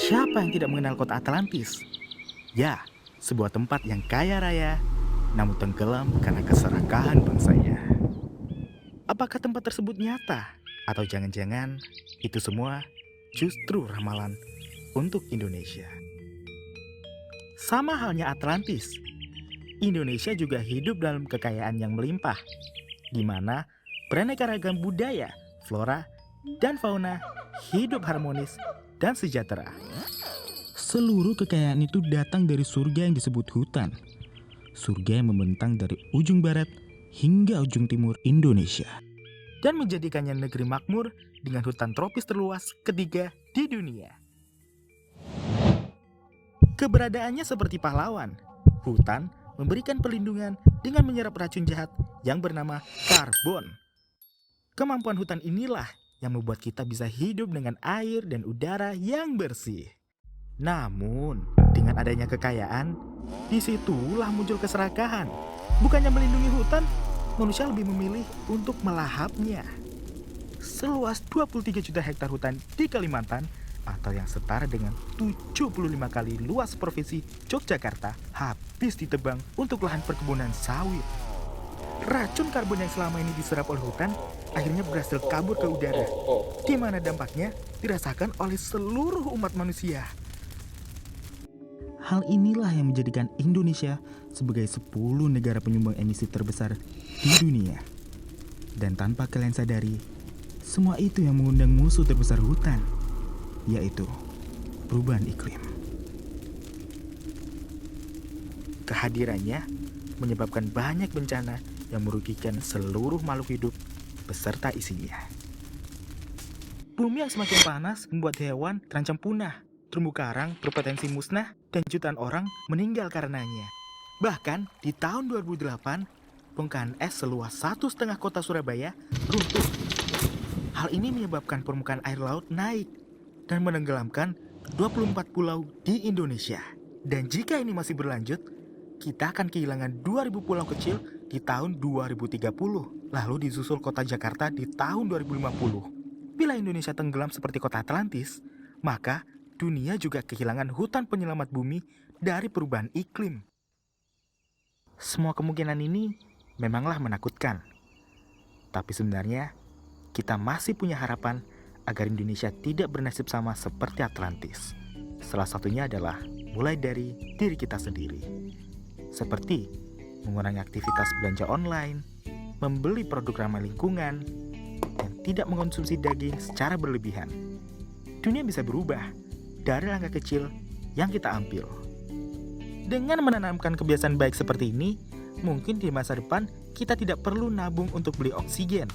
Siapa yang tidak mengenal kota Atlantis? Ya, sebuah tempat yang kaya raya, namun tenggelam karena keserakahan bangsanya. Apakah tempat tersebut nyata? Atau jangan-jangan itu semua justru ramalan untuk Indonesia? Sama halnya Atlantis, Indonesia juga hidup dalam kekayaan yang melimpah, di mana beraneka ragam budaya, flora, dan fauna hidup harmonis dan sejahtera. Seluruh kekayaan itu datang dari surga yang disebut hutan. Surga yang membentang dari ujung barat hingga ujung timur Indonesia. Dan menjadikannya negeri makmur dengan hutan tropis terluas ketiga di dunia. Keberadaannya seperti pahlawan. Hutan memberikan perlindungan dengan menyerap racun jahat yang bernama karbon. Kemampuan hutan inilah yang membuat kita bisa hidup dengan air dan udara yang bersih. Namun, dengan adanya kekayaan, disitulah muncul keserakahan. Bukannya melindungi hutan, manusia lebih memilih untuk melahapnya. Seluas 23 juta hektar hutan di Kalimantan, atau yang setara dengan 75 kali luas provinsi Yogyakarta, habis ditebang untuk lahan perkebunan sawit. Racun karbon yang selama ini diserap oleh hutan akhirnya berhasil kabur ke udara, di mana dampaknya dirasakan oleh seluruh umat manusia. Hal inilah yang menjadikan Indonesia sebagai 10 negara penyumbang emisi terbesar di dunia. Dan tanpa kalian sadari, semua itu yang mengundang musuh terbesar hutan, yaitu perubahan iklim. Kehadirannya menyebabkan banyak bencana yang merugikan seluruh makhluk hidup beserta isinya. Bumi yang semakin panas membuat hewan terancam punah, terumbu karang berpotensi musnah, dan jutaan orang meninggal karenanya. Bahkan di tahun 2008, bongkahan es seluas 1,5 kota Surabaya runtuh. Hal ini menyebabkan permukaan air laut naik dan menenggelamkan 24 pulau di Indonesia. Dan jika ini masih berlanjut, kita akan kehilangan 2.000 pulau kecil di tahun 2030, lalu disusul kota Jakarta di tahun 2050. Bila Indonesia tenggelam seperti kota Atlantis, maka dunia juga kehilangan hutan penyelamat bumi dari perubahan iklim. Semua kemungkinan ini memanglah menakutkan. Tapi sebenarnya, kita masih punya harapan agar Indonesia tidak bernasib sama seperti Atlantis. Salah satunya adalah mulai dari diri kita sendiri. Seperti mengurangi aktivitas belanja online, membeli produk ramah lingkungan, dan tidak mengonsumsi daging secara berlebihan. Dunia bisa berubah dari langkah kecil yang kita ambil. Dengan menanamkan kebiasaan baik seperti ini, mungkin di masa depan kita tidak perlu nabung untuk beli oksigen.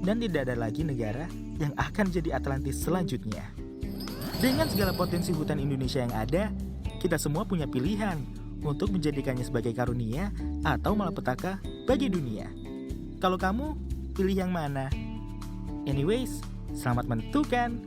Dan tidak ada lagi negara yang akan jadi Atlantis selanjutnya. Dengan segala potensi hutan Indonesia yang ada, kita semua punya pilihan untuk menjadikannya sebagai karunia atau malapetaka bagi dunia. Kalau kamu, pilih yang mana? Anyways, selamat menentukan.